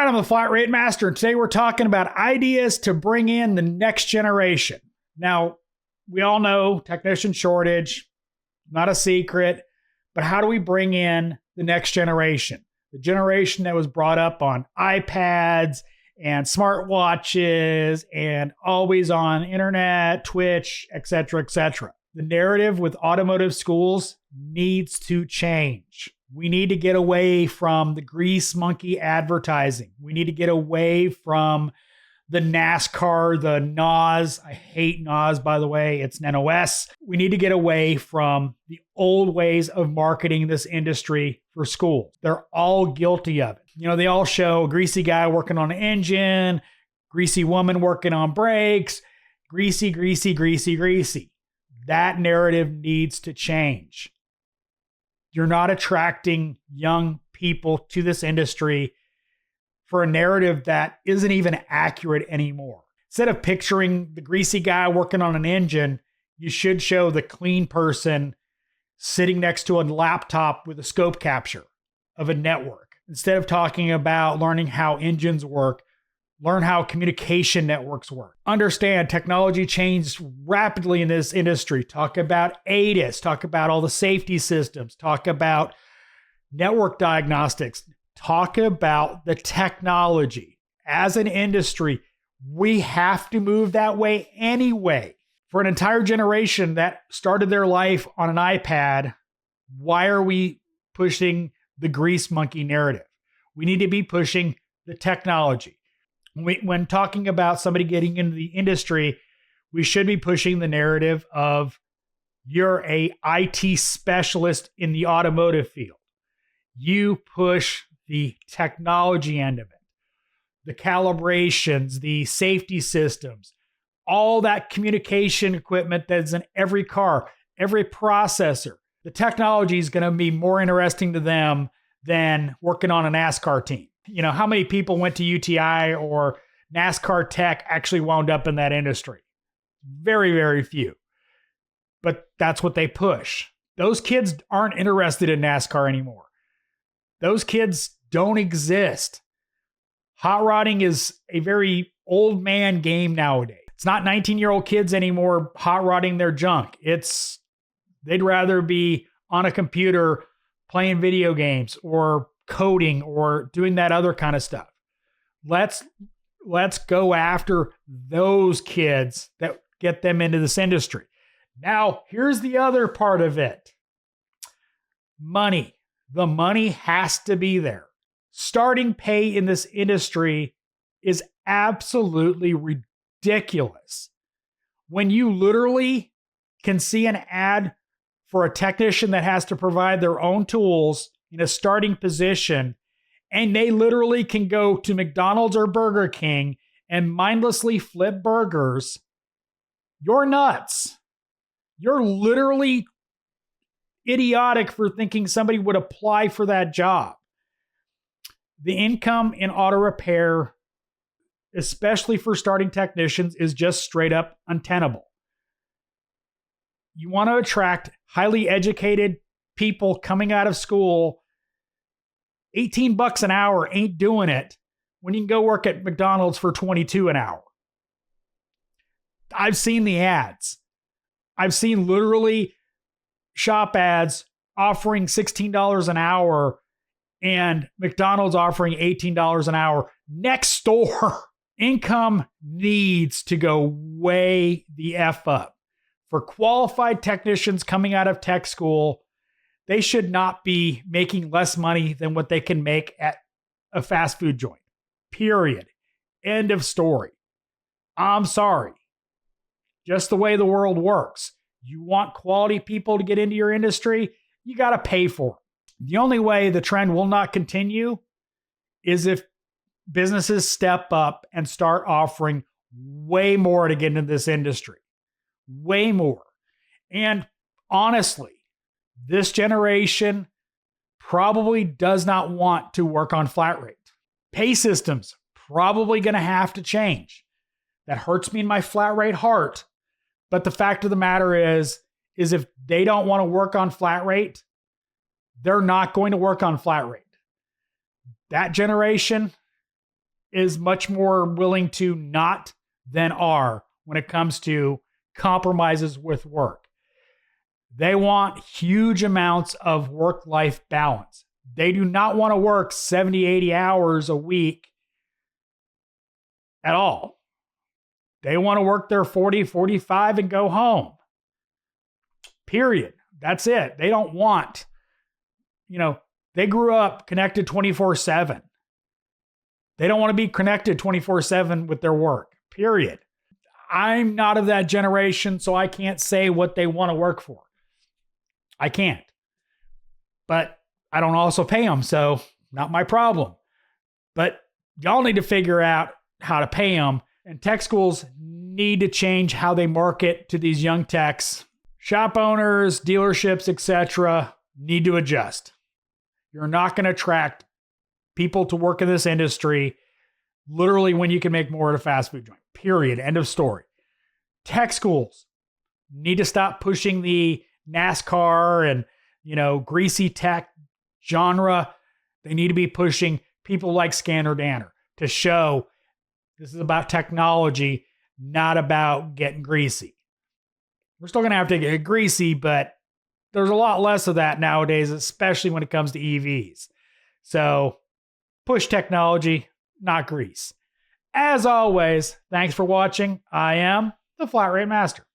right, I'm the Flat Rate Master, and today we're talking about ideas to bring in the next generation. Now, we all know technician shortage, not a secret, but how do we bring in the next generation? The generation that was brought up on iPads and smartwatches and always on internet, Twitch, etc., etc. The narrative with automotive schools needs to change. We need to get away from the grease monkey advertising. We need to get away from the NASCAR, the NOS. I hate NOS, by the way. It's NOS. We need to get away from the old ways of marketing this industry for schools. They're all guilty of it. You know, they all show a greasy guy working on an engine, greasy woman working on brakes, greasy, greasy, greasy, greasy. That narrative needs to change. You're not attracting young people to this industry for a narrative that isn't even accurate anymore. Instead of picturing the greasy guy working on an engine, you should show the clean person sitting next to a laptop with a scope capture of a network. Instead of talking about learning how engines work, learn how communication networks work. Understand technology changed rapidly in this industry. Talk about ADAS, talk about all the safety systems, talk about network diagnostics, talk about the technology. As an industry, we have to move that way anyway. For an entire generation that started their life on an iPad, why are we pushing the grease monkey narrative? We need to be pushing the technology. When talking about somebody getting into the industry, we should be pushing the narrative of you're a IT specialist in the automotive field. You push the technology end of it, the calibrations, the safety systems, all that communication equipment that's in every car, every processor. The technology is going to be more interesting to them than working on a NASCAR team. You know, how many people went to UTI or NASCAR Tech actually wound up in that industry? Very, very few. But that's what they push. Those kids aren't interested in NASCAR anymore. Those kids don't exist. Hot rodding is a very old man game nowadays. It's not 19-year-old kids anymore hot rodding their junk. They'd rather be on a computer playing video games or coding or doing that other kind of stuff. Let's go after those kids that get them into this industry. Now, here's the other part of it. Money. The money has to be there. Starting pay in this industry is absolutely ridiculous. When you literally can see an ad for a technician that has to provide their own tools in a starting position, and they literally can go to McDonald's or Burger King and mindlessly flip burgers, you're nuts. You're literally idiotic for thinking somebody would apply for that job. The income in auto repair, especially for starting technicians, is just straight up untenable. You want to attract highly educated people coming out of school. $18 an hour ain't doing it when you can go work at McDonald's for $22 an hour. I've seen the ads. I've seen literally shop ads offering $16 an hour and McDonald's offering $18 an hour next door. Income needs to go way the F up. For qualified technicians coming out of tech school, they should not be making less money than what they can make at a fast food joint. Period. End of story. I'm sorry. Just the way the world works. You want quality people to get into your industry, you got to pay for it. The only way the trend will not continue is if businesses step up and start offering way more to get into this industry. Way more. And honestly, this generation probably does not want to work on flat rate. Pay systems probably going to have to change. That hurts me in my flat rate heart. But the fact of the matter is if they don't want to work on flat rate, they're not going to work on flat rate. That generation, is much more willing to not than are when it comes to compromises with work. They want huge amounts of work-life balance. They do not want to work 70, 80 hours a week at all. They want to work their 40, 45 and go home. Period. That's it. They don't want, they grew up connected 24/7. They don't want to be connected 24/7 with their work. Period. I'm not of that generation, so I can't say what they want to work for. I can't. But I don't also pay them, so not my problem. But y'all need to figure out how to pay them, and tech schools need to change how they market to these young techs. Shop owners, dealerships, etc. need to adjust. You're not going to attract people to work in this industry literally when you can make more at a fast food joint. Period. End of story. Tech schools need to stop pushing the NASCAR and, greasy tech genre. They need to be pushing people like Scanner Danner to show this is about technology, not about getting greasy. We're still going to have to get greasy, but there's a lot less of that nowadays, especially when it comes to EVs. So push technology, not grease. As always, thanks for watching. I am the Flat Rate Master.